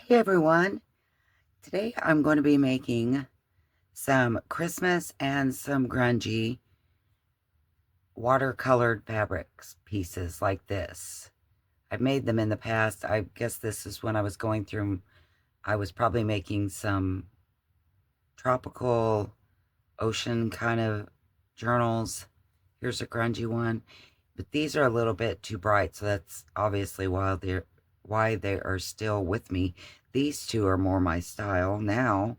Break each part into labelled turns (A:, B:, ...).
A: Hey everyone, today I'm going to be making some Christmas and some grungy watercolored fabrics pieces like this. I've made them in the past. I guess this is when I was going through, I was probably making some tropical ocean kind of journals. Here's a grungy one, but these are a little bit too bright, so that's obviously why they are still with me. These two are more my style now,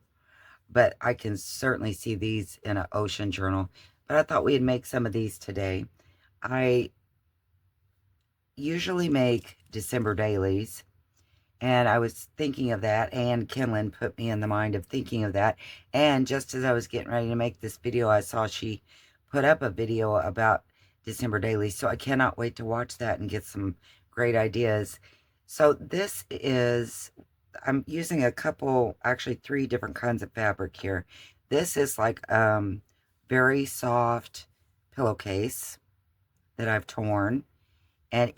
A: but I can certainly see these in an ocean journal. But I thought we'd make some of these today. I usually make December dailies, and I was thinking of that, and Kenlyn put me in the mind of thinking of that. And just as I was getting ready to make this video, I saw she put up a video about December dailies, so I cannot wait to watch that and get some great ideas. So this is, I'm using a couple, actually 3 different kinds of fabric here. This is like very soft pillowcase that I've torn, and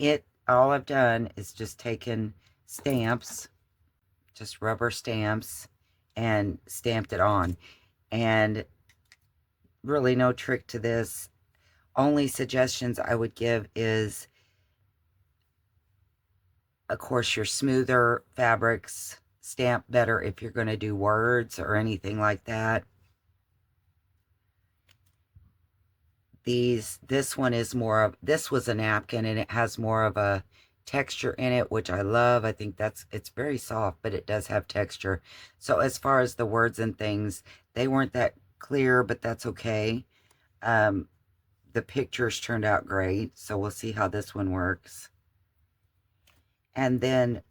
A: all I've done is just taken stamps, just rubber stamps, and stamped it on. And really no trick to this. Only suggestions I would give is, of course, your smoother fabrics stamp better if you're going to do words or anything like that. This one is more of, this was a napkin and it has more of a texture in it, which I love. I think it's very soft, but it does have texture. So as far as the words and things, they weren't that clear, but that's okay. The pictures turned out great, so we'll see how this one works. And then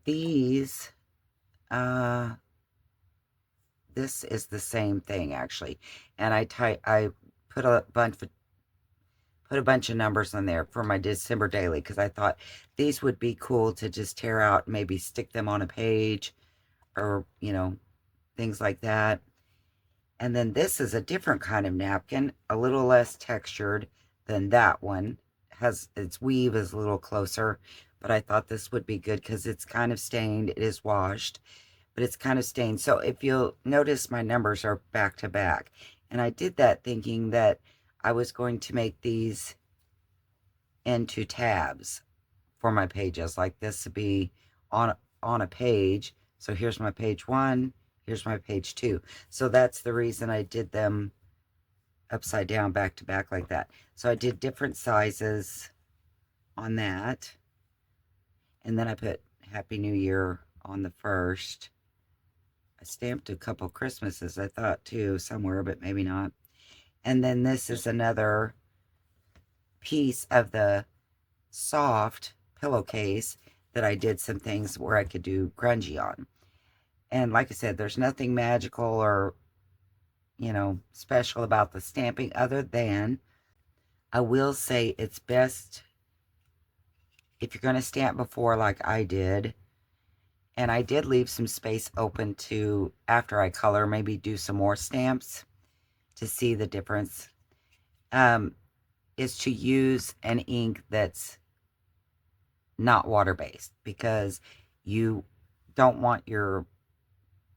A: these, this is the same thing actually, and I put a bunch of numbers on there for my December daily because I thought these would be cool to just tear out and maybe stick them on a page or, things like that. And then this is a different kind of napkin, a little less textured than that one. Its weave is a little closer, but I thought this would be good because it's kind of stained. It is washed, but it's kind of stained. So if you'll notice, my numbers are back to back. And I did that thinking that I was going to make these into tabs for my pages, like this to be on a page. So here's my page 1, here's my page 2. So that's the reason I did them upside down, back to back like that. So I did different sizes on that. And then I put Happy New Year on the first. I stamped a couple Christmases, I thought, too, somewhere, but maybe not. And then this is another piece of the soft pillowcase that I did some things where I could do grungy on. And like I said, there's nothing magical or, special about the stamping, other than I will say it's best if you're going to stamp before like I did. And I did leave some space open to, after I color, maybe do some more stamps to see the difference. Is to use an ink that's not water-based, because you don't want your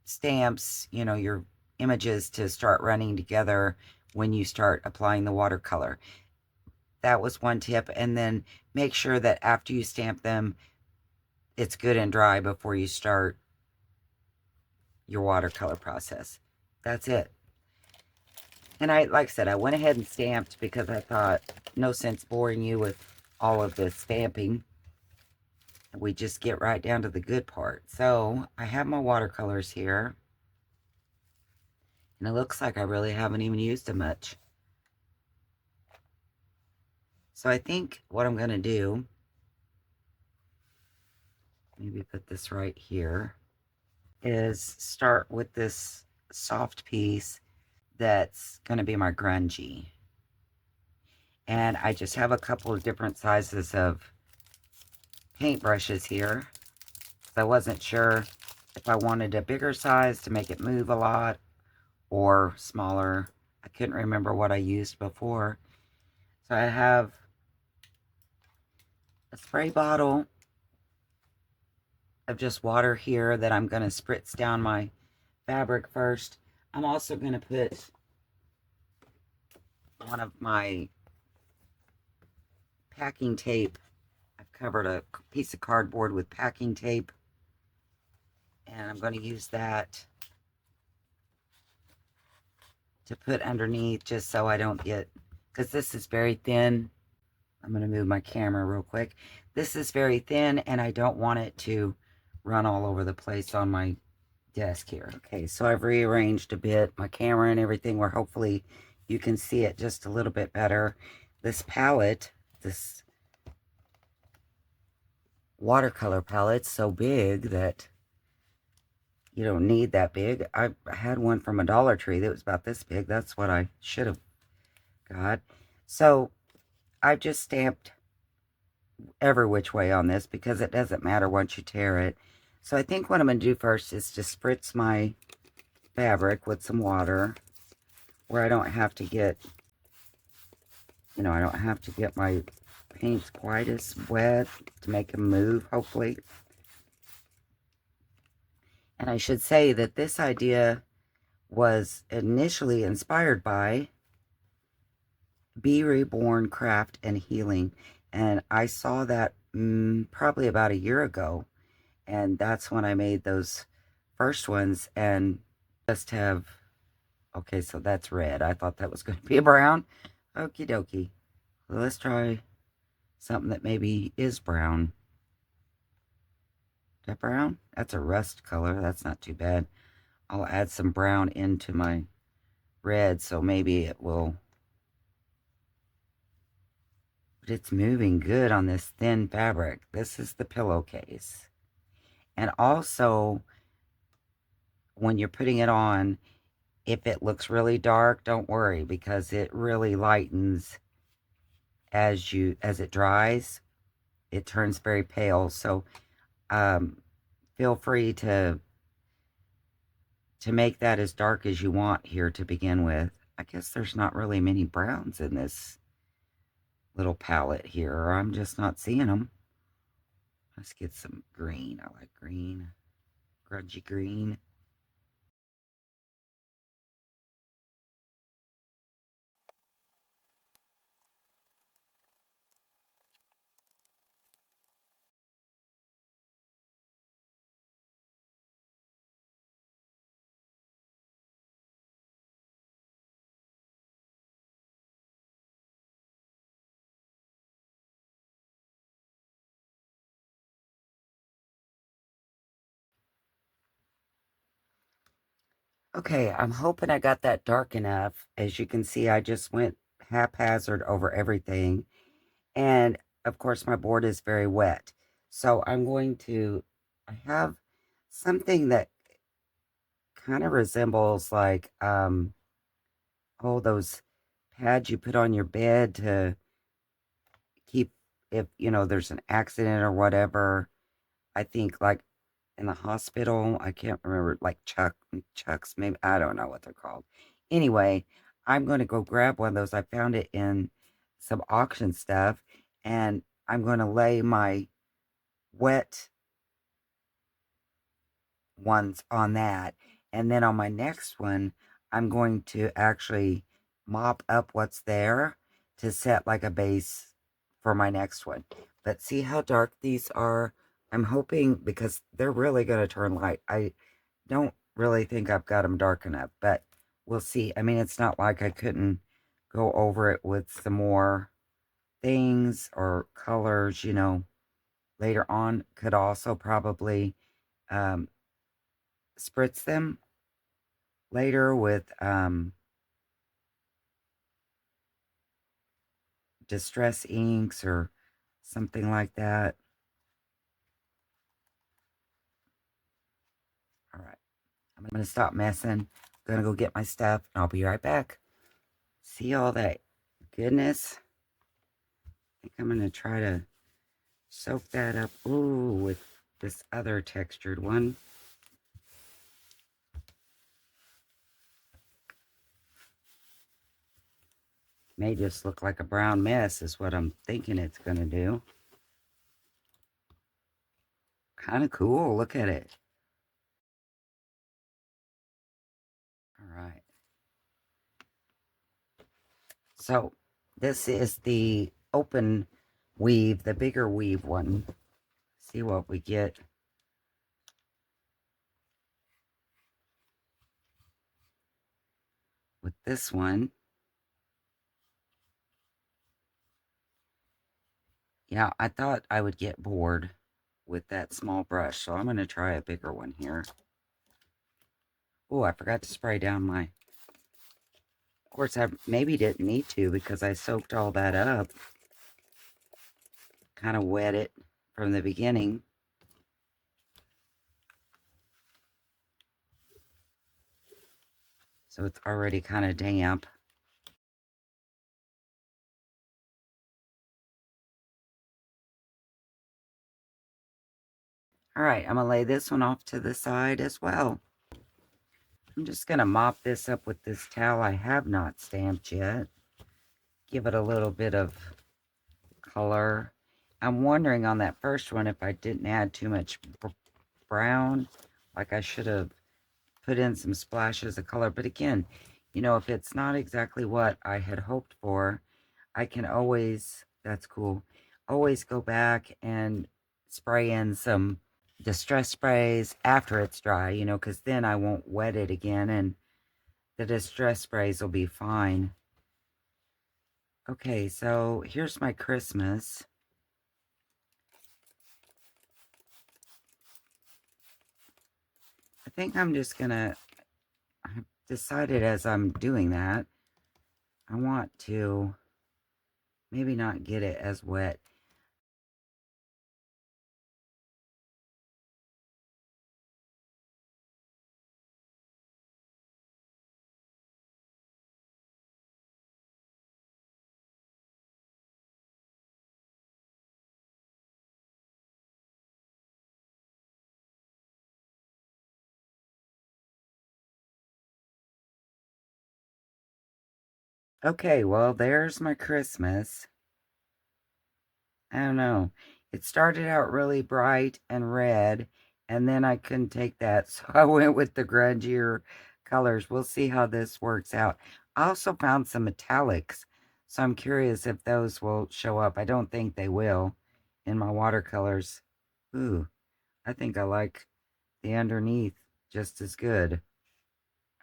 A: stamps, your images to start running together when you start applying the watercolor. That was one tip. And then make sure that after you stamp them, it's good and dry before you start your watercolor process. That's it. And like I said, I went ahead and stamped because I thought no sense boring you with all of this stamping. We just get right down to the good part. So I have my watercolors here, and it looks like I really haven't even used them much. So I think what I'm going to do, maybe put this right here, is start with this soft piece that's going to be my grungy. And I just have a couple of different sizes of paintbrushes here. So I wasn't sure if I wanted a bigger size to make it move a lot or smaller. I couldn't remember what I used before. So I have a spray bottle of just water here that I'm going to spritz down my fabric first. I'm also going to put one of my packing tape. I've covered a piece of cardboard with packing tape, and I'm going to use that to put underneath just so I don't get, because this is very thin. I'm going to move my camera real quick. This is very thin, and I don't want it to run all over the place on my desk here. Okay, so I've rearranged a bit my camera and everything where hopefully you can see it just a little bit better. This palette, this watercolor palette's so big that you don't need that big. I had one from a Dollar Tree that was about this big. That's what I should have got. So I've just stamped every which way on this because it doesn't matter once you tear it. So I think what I'm going to do first is just spritz my fabric with some water where I don't have to get, I don't have to get my paints quite as wet to make them move, hopefully. And I should say that this idea was initially inspired by Be Reborn Craft and Healing. And I saw that probably about a year ago. And that's when I made those first ones and just have, okay, so that's red. I thought that was going to be a brown. Okie dokie. Well, let's try something that maybe is brown. Is that brown? That's a rust color. That's not too bad. I'll add some brown into my red, so maybe it will. But it's moving good on this thin fabric. This is the pillowcase. And also, when you're putting it on, if it looks really dark, don't worry, because it really lightens as it dries. It turns very pale. So feel free to make that as dark as you want here to begin with. I guess there's not really many browns in this little palette here, or I'm just not seeing them. Let's get some green. I like green. Grungy green. Okay, I'm hoping I got that dark enough. As you can see, I just went haphazard over everything. And of course, my board is very wet. So I have something that kind of resembles like, those pads you put on your bed to keep, if, there's an accident or whatever. I think like in the hospital, I can't remember, like Chucks, maybe, I don't know what they're called. Anyway, I'm going to go grab one of those. I found it in some auction stuff, and I'm going to lay my wet ones on that. And then on my next one, I'm going to actually mop up what's there to set like a base for my next one. But see how dark these are? I'm hoping, because they're really going to turn light. I don't really think I've got them dark enough, but we'll see. I mean, it's not like I couldn't go over it with some more things or colors, later on. Could also probably um, spritz them later with distress inks or something like that. All right, I'm going to stop messing. I'm going to go get my stuff, and I'll be right back. See all that goodness? I think I'm going to try to soak that up, with this other textured one. May just look like a brown mess is what I'm thinking it's going to do. Kind of cool. Look at it. All right. So this is the open weave, the bigger weave one. See what we get. With this one. Yeah, I thought I would get bored with that small brush, so I'm going to try a bigger one here. Oh, I forgot to spray down my... Of course, I maybe didn't need to because I soaked all that up. Kind of wet it from the beginning. So it's already kind of damp. All right, I'm going to lay this one off to the side as well. I'm just going to mop this up with this towel I have not stamped yet. Give it a little bit of color. I'm wondering on that first one if I didn't add too much brown. Like I should have put in some splashes of color. But again, you know, if it's not exactly what I had hoped for, I can always, that's cool, always go back and spray in some distress sprays after it's dry, you know, because then I won't wet it again and the distress sprays will be fine. Okay, so here's my Christmas. I think I'm just gonna, I've decided as I'm doing that, I want to maybe not get it as wet. Okay, well, there's my Christmas. I don't know. It started out really bright and red, and then I couldn't take that, so I went with the grungier colors. We'll see how this works out. I also found some metallics, so I'm curious if those will show up. I don't think they will in my watercolors. Ooh, I think I like the underneath just as good.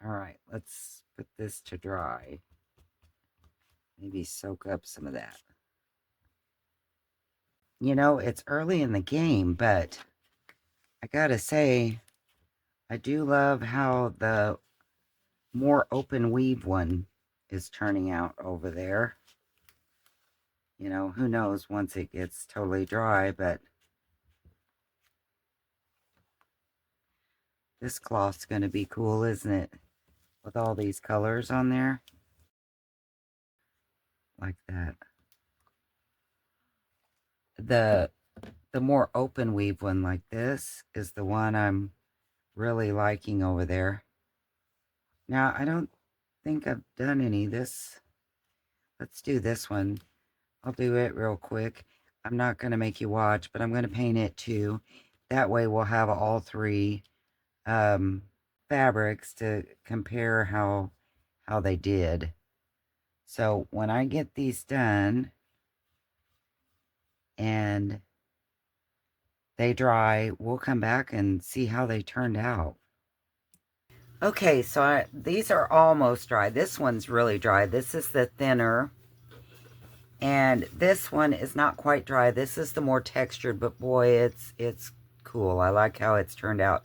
A: All right, let's put this to dry. Maybe soak up some of that. You know, it's early in the game, but I gotta say, I do love how the more open weave one is turning out over there. You know, who knows once it gets totally dry, but this cloth's gonna be cool, isn't it? With all these colors on there. Like that. The more open weave one like this is the one I'm really liking over there. Now, I don't think I've done any of this. Let's do this one. I'll do it real quick. I'm not going to make you watch, but I'm going to paint it too. That way we'll have all three fabrics to compare how they did. So when I get these done and they dry, we'll come back and see how they turned out. Okay, so these are almost dry. This one's really dry. This is the thinner. And this one is not quite dry. This is the more textured, but boy, it's cool. I like how it's turned out.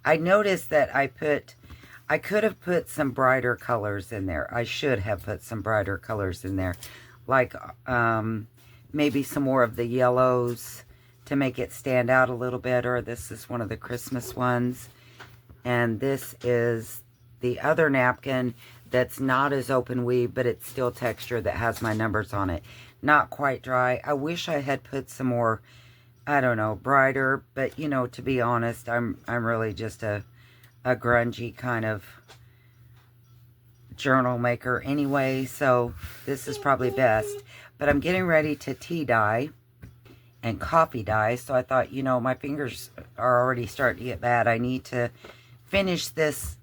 A: I noticed that I could have put some brighter colors in there. I should have put some brighter colors in there. Like maybe some more of the yellows to make it stand out a little better. This is one of the Christmas ones. And this is the other napkin that's not as open weave, but it's still textured that has my numbers on it. Not quite dry. I wish I had put some more, I don't know, brighter, but you know, to be honest, I'm really just a grungy kind of journal maker anyway, so this is probably best. But I'm getting ready to tea dye and coffee dye, so I thought, you know, my fingers are already starting to get bad. I need to finish this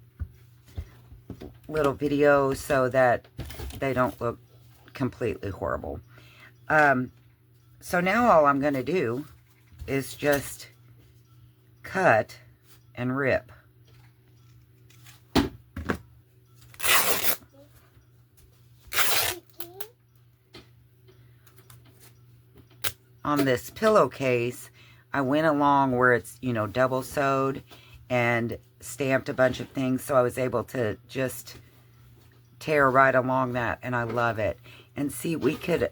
A: little video so that they don't look completely horrible. So now all I'm going to do is just cut and rip. On this pillowcase, I went along where it's, you know, double sewed and stamped a bunch of things, so I was able to just tear right along that, and I love it. And see, we could,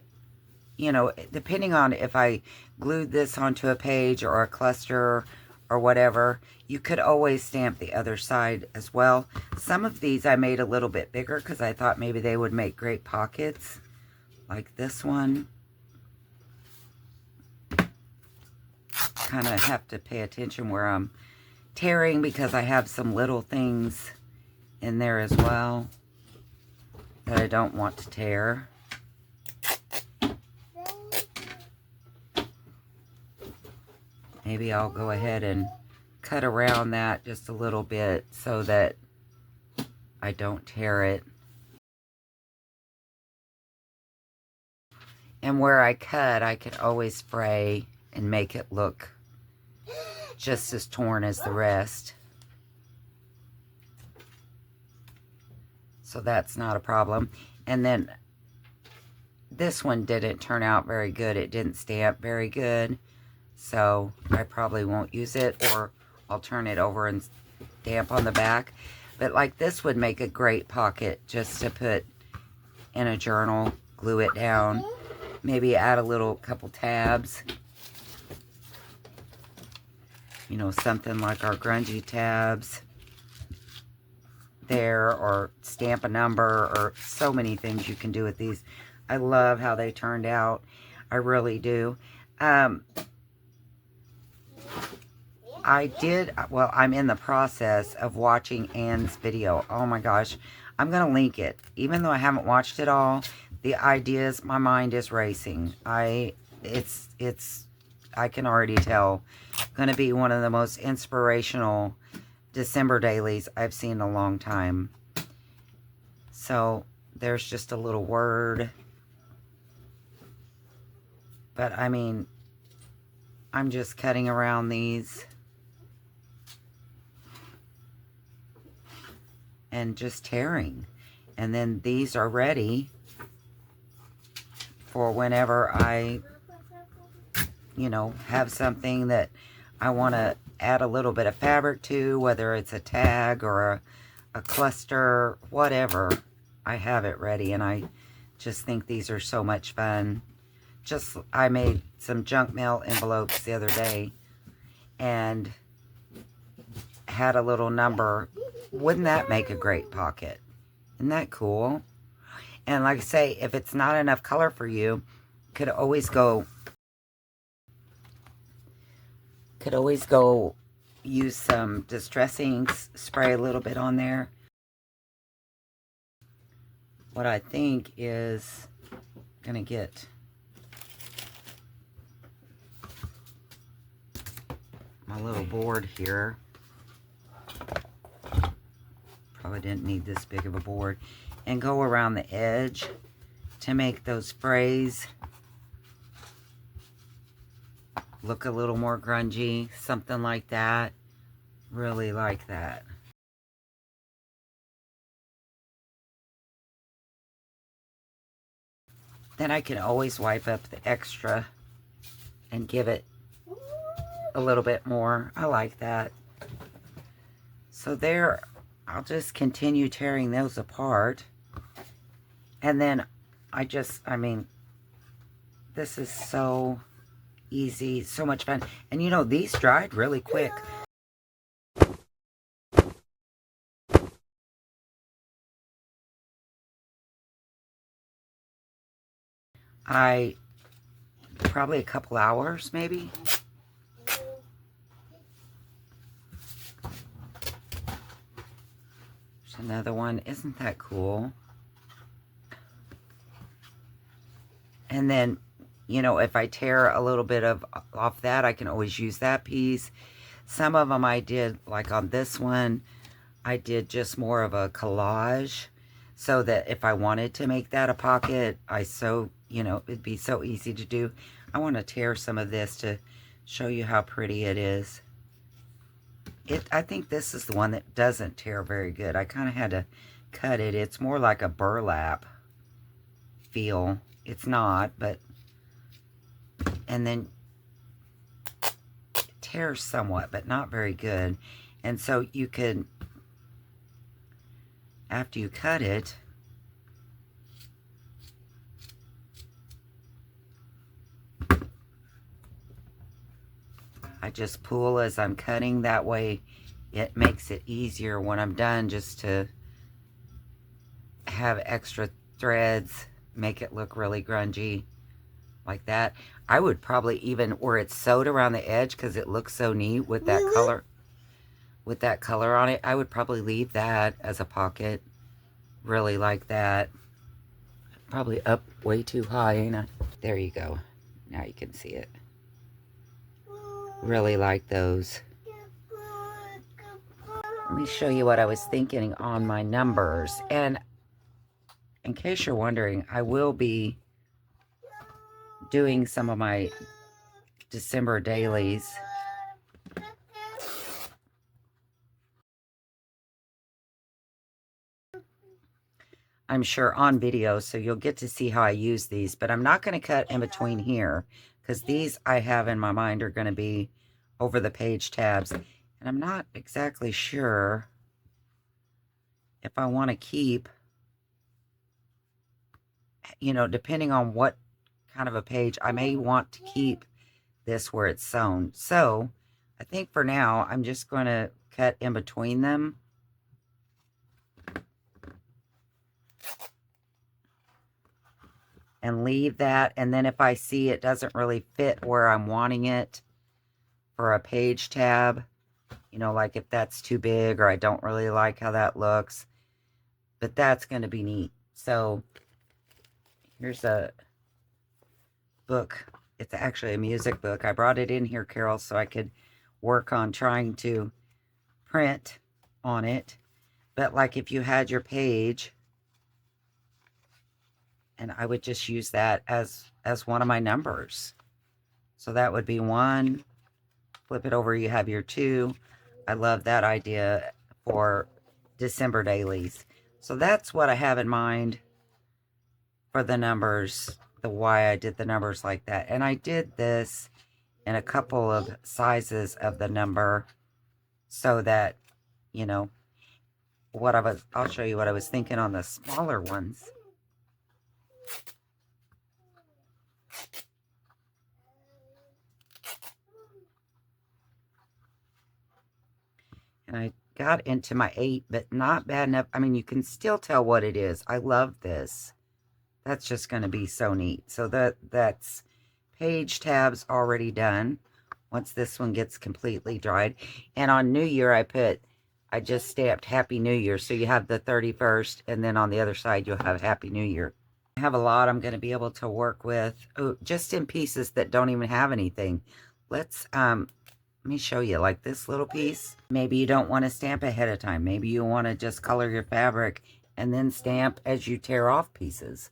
A: you know, depending on if I glued this onto a page or a cluster or whatever, you could always stamp the other side as well. Some of these I made a little bit bigger because I thought maybe they would make great pockets, like this one. Kind of have to pay attention where I'm tearing because I have some little things in there as well that I don't want to tear. Maybe I'll go ahead and cut around that just a little bit so that I don't tear it. And where I cut, I could always spray and make it look just as torn as the rest. So that's not a problem. And then this one didn't turn out very good. It didn't stamp very good. So I probably won't use it, or I'll turn it over and stamp on the back. But like this would make a great pocket just to put in a journal, glue it down, maybe add a little couple tabs. You know, something like our grungy tabs there, or stamp a number, or so many things you can do with these. I love how they turned out. I really do. I'm in the process of watching Anne's video. Oh my gosh. I'm going to link it. Even though I haven't watched it all, the ideas, my mind is racing. I can already tell, going to be one of the most inspirational December dailies I've seen in a long time. So there's just a little word. But I mean, I'm just cutting around these and just tearing. And then these are ready for whenever I, you know, have something that I want to add a little bit of fabric to, whether it's a tag or a cluster, whatever. I have it ready, and I just think these are so much fun. I made some junk mail envelopes the other day and had a little number. Wouldn't that make a great pocket? Isn't that cool? And like I say, if it's not enough color for you, could always go use some distressing, spray a little bit on there. What I think is gonna get my little board here. Probably didn't need this big of a board. And go around the edge to make those sprays look a little more grungy. Something like that. Really like that. Then I can always wipe up the extra and give it a little bit more. I like that. So there, I'll just continue tearing those apart. And then I mean, this is so easy, so much fun. And you know, these dried really quick. Probably a couple hours, maybe. There's another one. Isn't that cool? And then, you know, if I tear a little bit off that, I can always use that piece. Some of them I did, like on this one, I did just more of a collage so that if I wanted to make that a pocket, it'd be so easy to do. I want to tear some of this to show you how pretty it is. I think this is the one that doesn't tear very good. I kind of had to cut it. It's more like a burlap feel. It's not, but, and then it tears somewhat, but not very good. And so you can, after you cut it, I just pull as I'm cutting. That way it makes it easier when I'm done just to have extra threads, make it look really grungy like that. I would probably even, where it's sewed around the edge because it looks so neat with that color, on it, I would probably leave that as a pocket. Really like that. Probably up way too high, ain't I? There you go. Now you can see it. Really like those. Let me show you what I was thinking on my numbers. And in case you're wondering, I will be doing some of my December dailies. I'm sure on video, so you'll get to see how I use these, but I'm not going to cut in between here because these I have in my mind are going to be over the page tabs, and I'm not exactly sure if I want to keep, depending on what kind of a page, I may want to keep this where it's sewn. So I think for now, I'm just going to cut in between them. And leave that. And then if I see it doesn't really fit where I'm wanting it for a page tab, like if that's too big or I don't really like how that looks, but that's going to be neat. So here's a book. It's actually a music book. I brought it in here, Carol, so I could work on trying to print on it. But like if you had your page, and I would just use that as one of my numbers. So that would be 1. Flip it over, you have your 2. I love that idea for December dailies. So that's what I have in mind for the numbers, the why I did the numbers like that. And I did this in a couple of sizes of the number so that, I'll show you what I was thinking on the smaller ones. And I got into my 8, but not bad enough. I mean, you can still tell what it is. I love this. That's just going to be so neat. So that's page tabs already done. Once this one gets completely dried. And on New Year, I just stamped Happy New Year. So you have the 31st, and then on the other side, you'll have Happy New Year. I have a lot I'm going to be able to work with. Oh, just in pieces that don't even have anything. Let me show you, like this little piece. Maybe you don't want to stamp ahead of time. Maybe you want to just color your fabric and then stamp as you tear off pieces.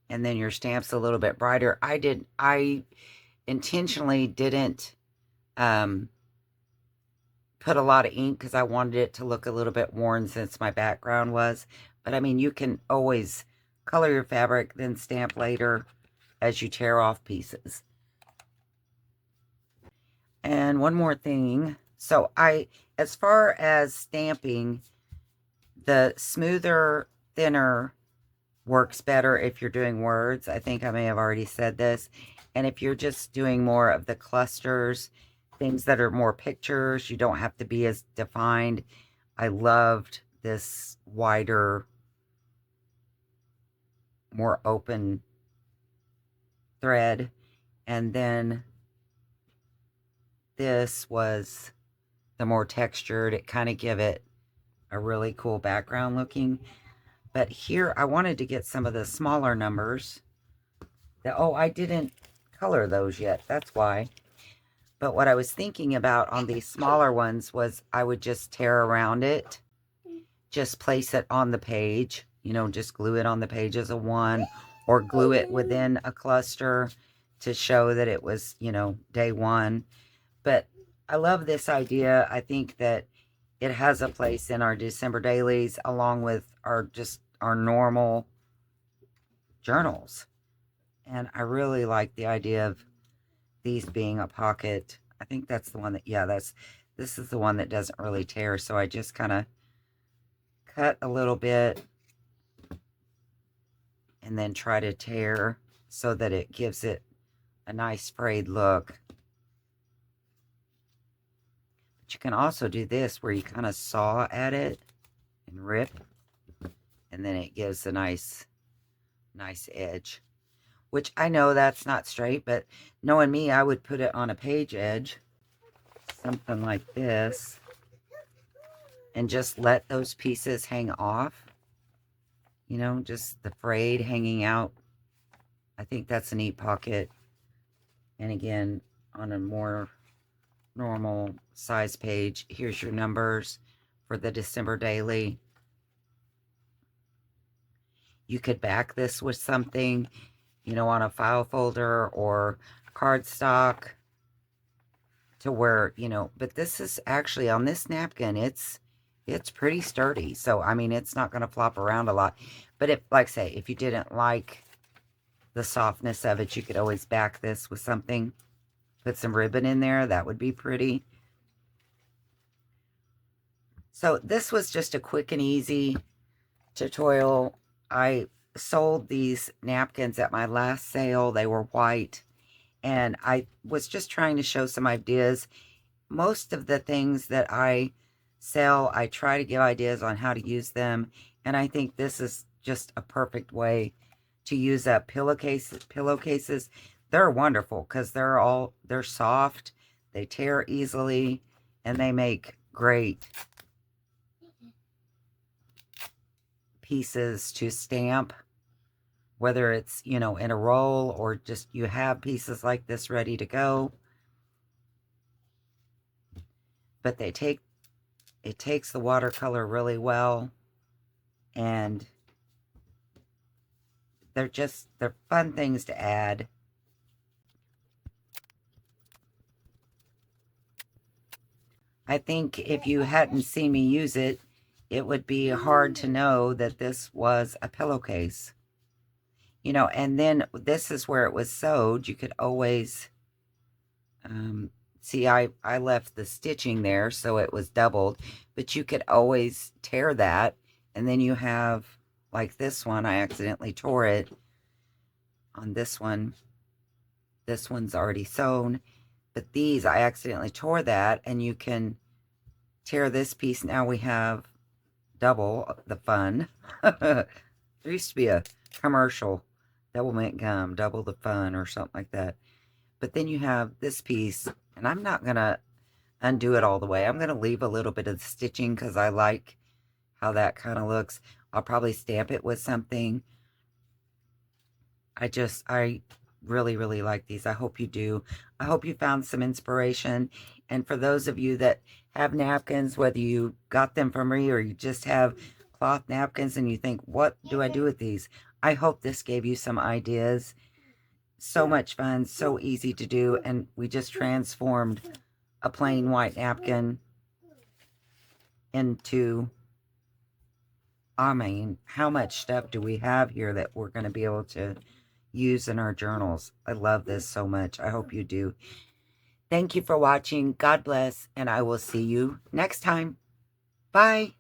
A: And then your stamp's a little bit brighter. I intentionally didn't put a lot of ink because I wanted it to look a little bit worn since my background was. But I mean, you can always color your fabric, then stamp later as you tear off pieces. And one more thing. So as far as stamping, the smoother, thinner works better if you're doing words. I think I may have already said this. And if you're just doing more of the clusters, things that are more pictures, you don't have to be as defined. I loved this wider, more open thread. And then this was the more textured. It kind of give it a really cool background looking. But here I wanted to get some of the smaller numbers. Oh, I didn't color those yet. That's why. But what I was thinking about on these smaller ones was I would just tear around it. Just place it on the page. You know, just glue it on the page as a one. Or glue it within a cluster to show that it was, you know, day one. But I love this idea. I think that it has a place in our December dailies along with our normal journals. And I really like the idea of these being a pocket. I think that's the one that, yeah, this is the one that doesn't really tear. So I just kind of cut a little bit and then try to tear so that it gives it a nice frayed look. But you can also do this where you kind of saw at it and rip, and then it gives a nice edge. Which I know that's not straight, but knowing me, I would put it on a page edge, something like this, and just let those pieces hang off. You know, just the frayed hanging out. I think that's a neat pocket. And again, on a more normal size page, here's your numbers for the December daily. You could back this with something, you know, on a file folder or cardstock to where, you know, but this is actually on this napkin, it's pretty sturdy. So, I mean, it's not going to flop around a lot. But if, like I say, if you didn't like the softness of it, you could always back this with something. Put some ribbon in there. That would be pretty. So this was just a quick and easy tutorial. I sold these napkins at my last sale. They were white. And I was just trying to show some ideas. Most of the things that I sell, I try to give ideas on how to use them. And I think this is just a perfect way to use up pillowcases. They're wonderful because they're soft, they tear easily, and they make great pieces to stamp, whether it's, you know, in a roll or just you have pieces like this ready to go. But it takes the watercolor really well, and they're fun things to add. I think if you hadn't seen me use it, it would be hard to know that this was a pillowcase. You know, and then this is where it was sewed. You could always, see, I left the stitching there, so it was doubled. But you could always tear that, and then you have, like this one, I accidentally tore it on this one. This one's already sewn. But these, I accidentally tore that, and you can tear this piece. Now we have double the fun. There used to be a commercial, double mint gum, double the fun, or something like that. But then you have this piece, and I'm not going to undo it all the way. I'm going to leave a little bit of the stitching because I like how that kind of looks. I'll probably stamp it with something. I really, really like these. I hope you do. I hope you found some inspiration. And for those of you that have napkins, whether you got them from me or you just have cloth napkins and you think, what do I do with these? I hope this gave you some ideas. So much fun, so easy to do. And we just transformed a plain white napkin into, I mean, how much stuff do we have here that we're going to be able to use in our journals? I love this so much. I hope you do. Thank you for watching. God bless, and I will see you next time. Bye.